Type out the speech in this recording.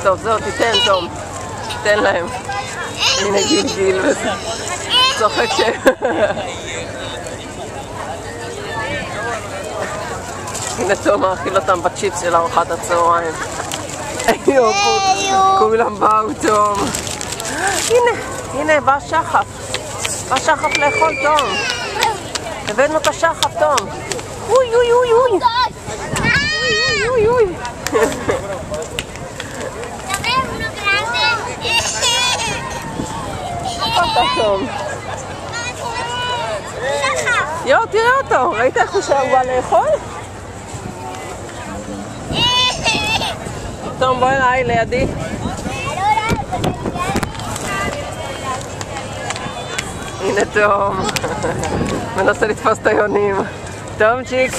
טוב, זהו, תיתן, תום. תן להם. הנה גיל וזה. צוחק ש... הנה תום מאכיל אותם בצ'יפס של ארוחת הצהריים. כולם באו, תום. הנה, בא שחף. בא שחף לאכול, תום. הבאנו את השחף, תום. אוי, אוי, אוי, אוי. אוי, אוי. שחף, תום. יו, תראה אותו. ראית איך הוא שם בא לאכול? תום, בואי אליי, לידי. הנה תום. מנסה לתפוס את היונים. תומצ'יק.